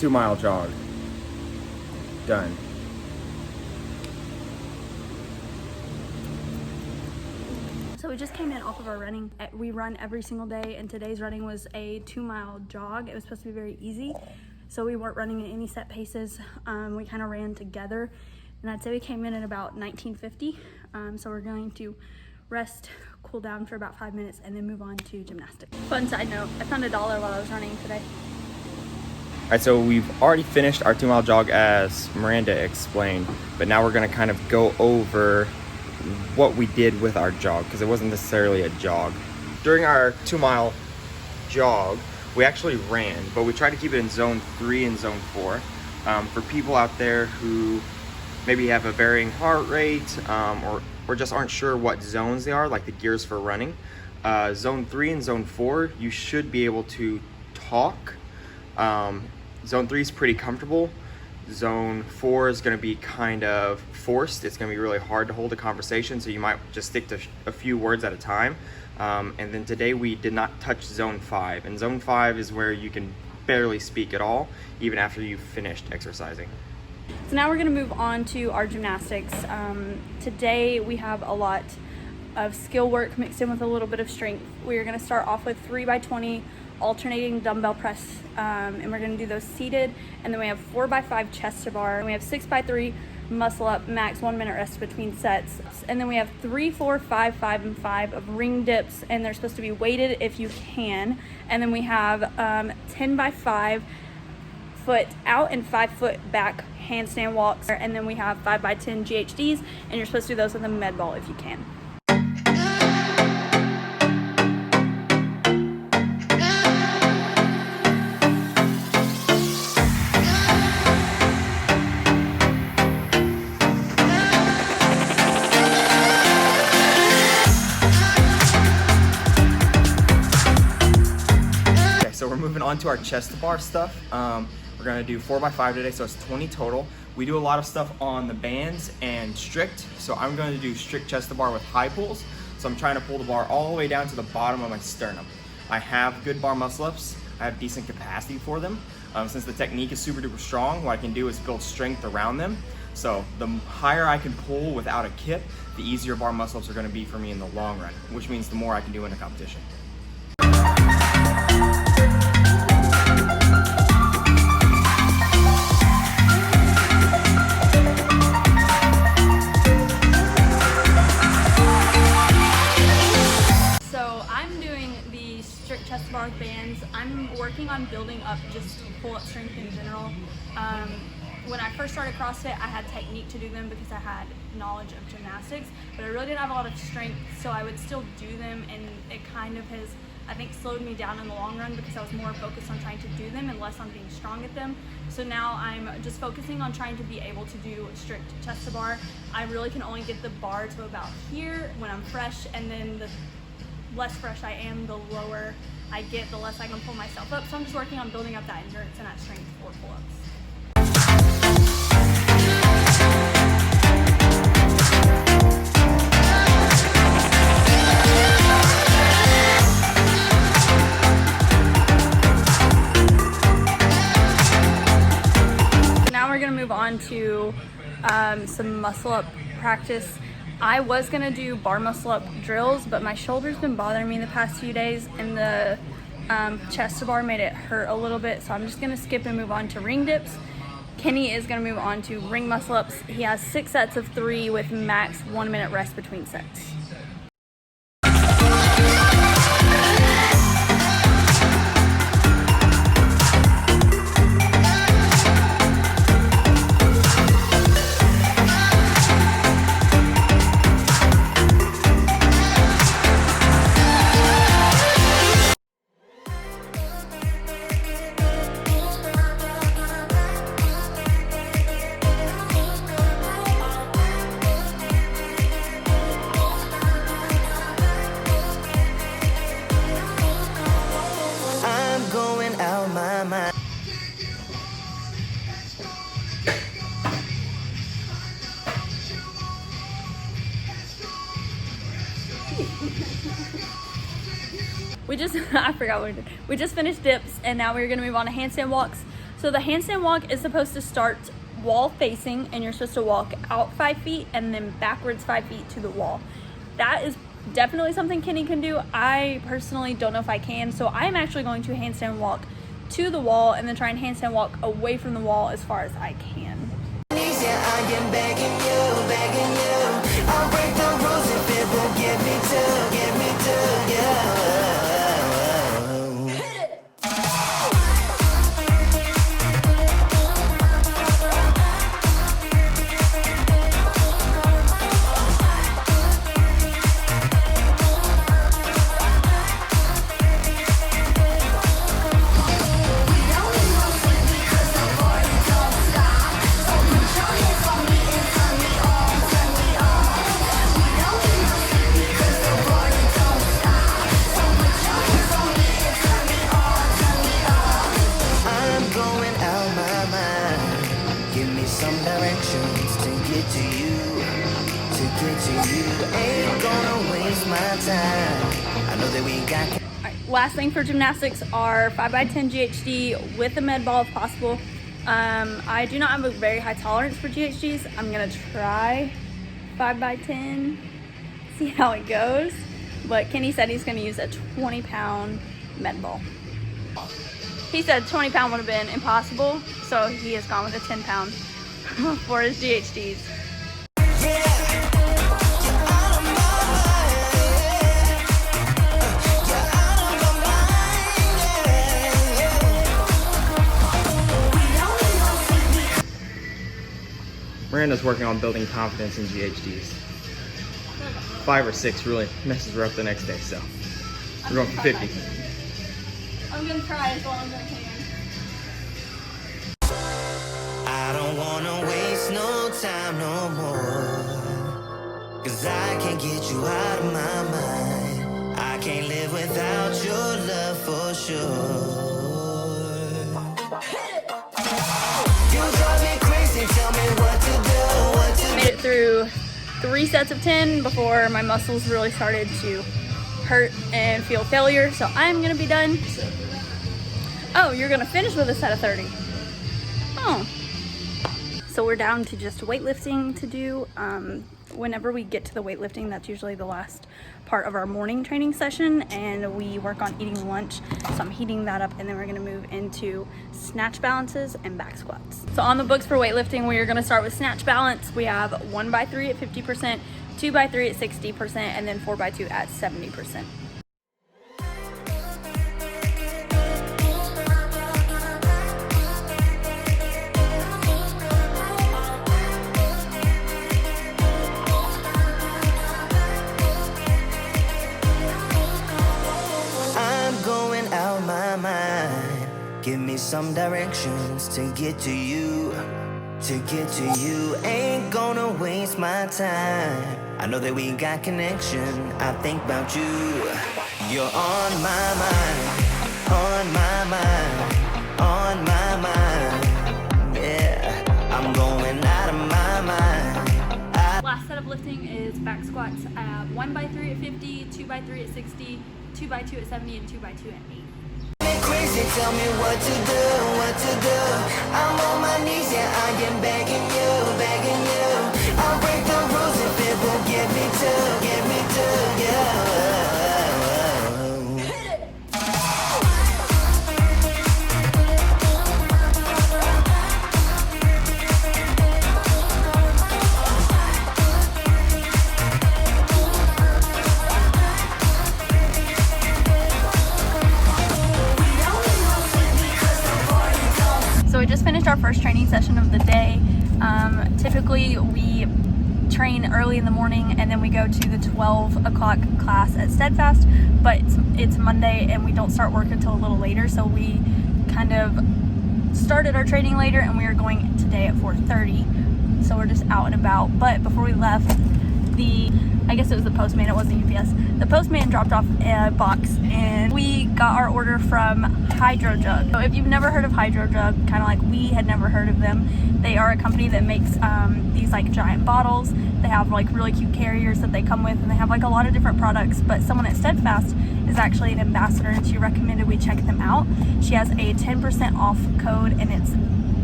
2-mile jog. Done. So we just came in off of our running. We run every single day, and today's running was a 2-mile jog. It was supposed to be very easy, so we weren't running at any set paces. We kind of ran together, and I'd say we came in at about 1950. So we're going to rest, cool down for about 5 minutes, and then move on to gymnastics. Fun side note, I found $1 while I was running today. All right, so we've already finished our 2-mile jog as Miranda explained, but now we're gonna kind of go over what we did with our jog, because it wasn't necessarily a jog. During our 2-mile jog, we actually ran, but we tried to keep it in zone 3 and zone 4. For people out there who maybe have a varying heart rate or just aren't sure what zones they are, like the gears for running, zone 3 and zone 4, you should be able to talk. Zone 3 is pretty comfortable. Zone 4 is going to be kind of forced. It's going to be really hard to hold a conversation, so you might just stick to a few words at a time. And then today we did not touch zone 5. And zone 5 is where you can barely speak at all, even after you've finished exercising. So now we're going to move on to our gymnastics. Today we have a lot of skill work mixed in with a little bit of strength. We are going to start off with 3x20 alternating dumbbell press, and we're going to do those seated, and then we have 4x5 chest to bar, and we have 6x3 muscle up, max 1 minute rest between sets, and then we have 3, 4, 5, 5, and 5 of ring dips, and they're supposed to be weighted if you can, and then we have 10x5 foot out and 5 foot back handstand walks, and then we have 5x10 GHDs, and you're supposed to do those with a med ball if you can. So we're moving on to our chest to bar stuff. We're gonna do 4x5 today, so it's 20 total. We do a lot of stuff on the bands and strict, so I'm gonna do strict chest to bar with high pulls. So I'm trying to pull the bar all the way down to the bottom of my sternum. I have good bar muscle ups. I have decent capacity for them. Since the technique is super duper strong, what I can do is build strength around them. So the higher I can pull without a kip, the easier bar muscle ups are gonna be for me in the long run, which means the more I can do in a competition. Chest bar with bands. I'm working on building up just pull-up strength in general. When I first started CrossFit, I had technique to do them because I had knowledge of gymnastics, but I really didn't have a lot of strength, so I would still do them, and it kind of has, I think, slowed me down in the long run because I was more focused on trying to do them and less on being strong at them. So now I'm just focusing on trying to be able to do strict chest to bar. I really can only get the bar to about here when I'm fresh, and then the less fresh I am, the lower I get, the less I can pull myself up. So I'm just working on building up that endurance and that strength for pull-ups. Now we're gonna move on to some muscle up practice. I was gonna do bar muscle up drills, but my shoulder's been bothering me the past few days, and the chest to bar made it hurt a little bit, so I'm just gonna skip and move on to ring dips. Kenny is gonna move on to ring muscle ups. He has 6 sets of 3 with max 1 minute rest between sets. I forgot what we did. We just finished dips, and now we're gonna move on to handstand walks. So the handstand walk is supposed to start wall facing, and you're supposed to walk out 5 feet and then backwards 5 feet to the wall. That is definitely something Kenny can do. I personally don't know if I can, so I'm actually going to handstand walk to the wall and then try and handstand walk away from the wall as far as I can. I'll break the rules if it won't get me to, yeah. Some directions to get to you, ain't gonna waste my time. I know that we got. All right, last thing for gymnastics are 5x10 GHD with a med ball if possible. I do not have a very high tolerance for GHDs. I'm gonna try 5x10, see how it goes. But Kenny said he's gonna use a 20-pound med ball. He said 20-pound would have been impossible, so he has gone with a 10-pound. For his GHDs. Miranda's working on building confidence in GHDs. 5 or 6 really messes her up the next day, so we're going for 50. I'm gonna try as long as I can. I don't wanna waste no time no more, 'cause I can't get you out of my mind. I can't live without your love for sure. You drive me crazy, tell me what to do. Made it through 3 sets of 10 before my muscles really started to hurt and feel failure, so I'm gonna be done. Oh, you're gonna finish with a set of 30. Oh. So we're down to just weightlifting to do. Whenever we get to the weightlifting, that's usually the last part of our morning training session, and we work on eating lunch. So I'm heating that up, and then we're gonna move into snatch balances and back squats. So on the books for weightlifting, we are gonna start with snatch balance. We have 1x3 at 50%, 2x3 at 60%, and then 4x2 at 70%. Give me some directions to get to you, ain't gonna waste my time. I know that we got connection, I think about you. You're on my mind, on my mind, on my mind. Yeah, I'm going out of my mind. Last set of lifting is back squats at 1x3 at 50, 2x3 at 60, 2x2 at 70, and 2x2 at 8. Crazy, tell me what to do. I'm on my knees, yeah, I am begging you. I'll break the rules if it won't get me to, yeah. We just finished our first training session of the day. Typically we train early in the morning and then we go to the 12 o'clock class at Steadfast, but it's Monday and we don't start work until a little later, so we kind of started our training later and we are going today at 4:30, so we're just out and about. But before we left, I guess it was the postman, it wasn't UPS. The postman dropped off a box and we got our order from Hydro Jug. So if you've never heard of Hydro Jug, kind of like we had never heard of them, they are a company that makes these like giant bottles. They have like really cute carriers that they come with, and they have like a lot of different products. But someone at Steadfast is actually an ambassador, and she recommended we check them out. She has a 10% off code, and it's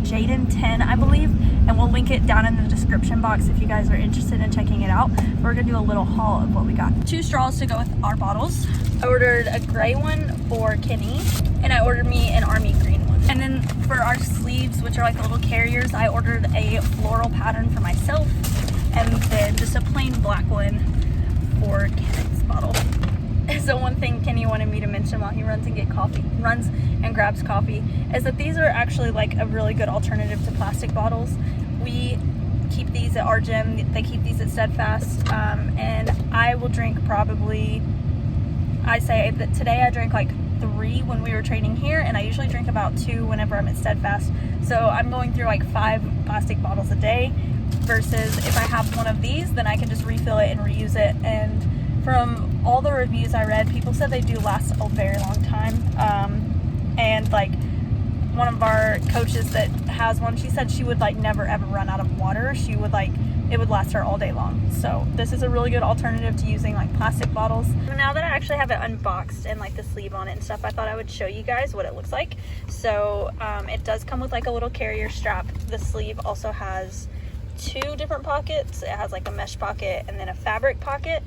Jaden10, I believe, and we'll link it down in the description box if you guys are interested in checking it out. We're gonna do a little haul of what we got. 2 straws to go with our bottles. I ordered a gray one for Kenny, and I ordered me an army green one. And then for our sleeves, which are like the little carriers, I ordered a floral pattern for myself, and then just a plain black one for Kenneth's bottle. So one thing Kenny wanted me to mention while he runs and grabs coffee, is that these are actually like a really good alternative to plastic bottles. We keep these at our gym, they keep these at Steadfast, and I will drink probably, I say that today I drank like 3 when we were training here, and I usually drink about 2 whenever I'm at Steadfast. So I'm going through like 5 plastic bottles a day, versus if I have one of these, then I can just refill it and reuse it. And from all the reviews I read, people said they do last a very long time. And like one of our coaches that has one, she said she would like never ever run out of water. She would like, it would last her all day long. So this is a really good alternative to using like plastic bottles. Now that I actually have it unboxed and like the sleeve on it and stuff, I thought I would show you guys what it looks like. So it does come with like a little carrier strap. The sleeve also has 2 different pockets. It has like a mesh pocket and then a fabric pocket.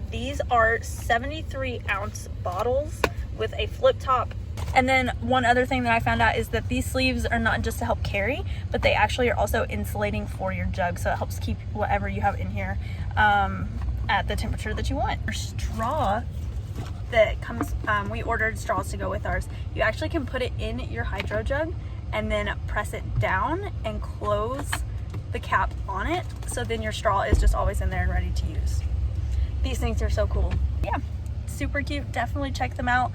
These are 73 ounce bottles with a flip top. And then one other thing that I found out is that these sleeves are not just to help carry, but they actually are also insulating for your jug, so it helps keep whatever you have in here at the temperature that you want. Our straw that comes, we ordered straws to go with ours. You actually can put it in your Hydro Jug and then press it down and close the cap on it, so then your straw is just always in there and ready to use. These things are so cool. Yeah, super cute. Definitely check them out.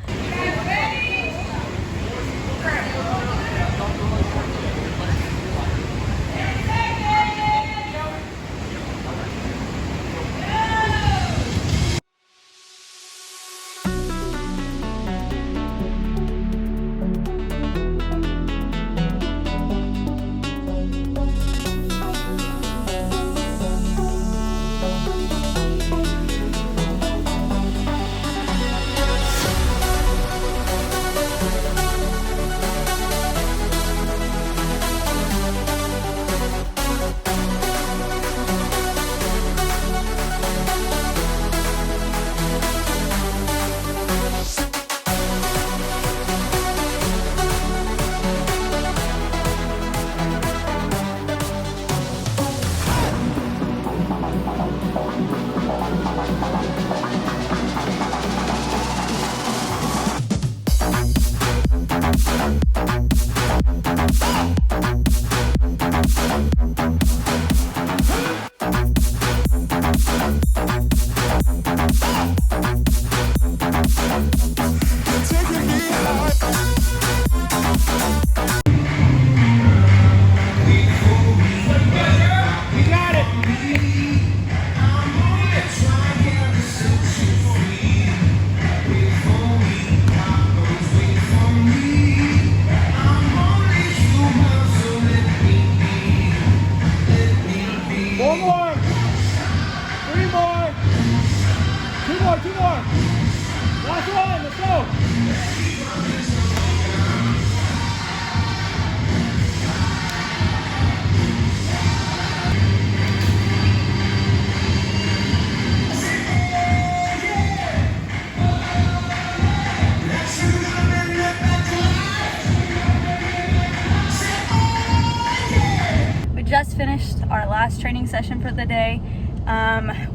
Just finished our last training session for the day.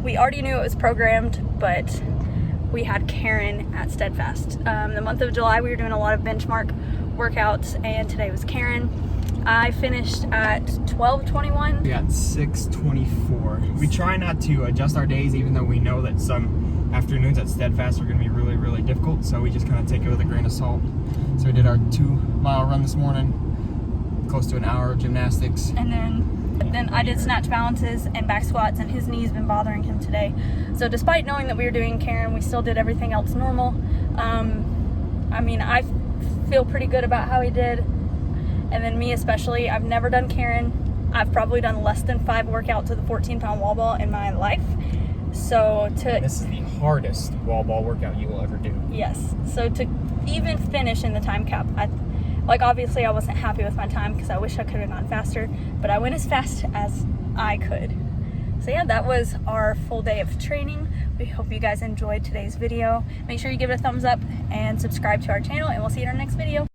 We already knew it was programmed, but we had Karen at Steadfast. The month of July we were doing a lot of benchmark workouts, and today was Karen. I finished at 12:21. We got 6:24. We try not to adjust our days, even though we know that some afternoons at Steadfast are going to be really, really difficult. So we just kind of take it with a grain of salt. So we did our 2-mile run this morning, close to an hour of gymnastics. And then Then I did snatch balances and back squats, and his knee's been bothering him today. So despite knowing that we were doing Karen, we still did everything else normal. I mean, I feel pretty good about how he did. And then me especially, I've never done Karen. I've probably done less than 5 workouts of the 14-pound wall ball in my life. So this is the hardest wall ball workout you will ever do. Yes. So to even finish in the time cap, obviously I wasn't happy with my time because I wish I could have gone faster, but I went as fast as I could. So yeah, that was our full day of training. We hope you guys enjoyed today's video. Make sure you give it a thumbs up and subscribe to our channel, and we'll see you in our next video.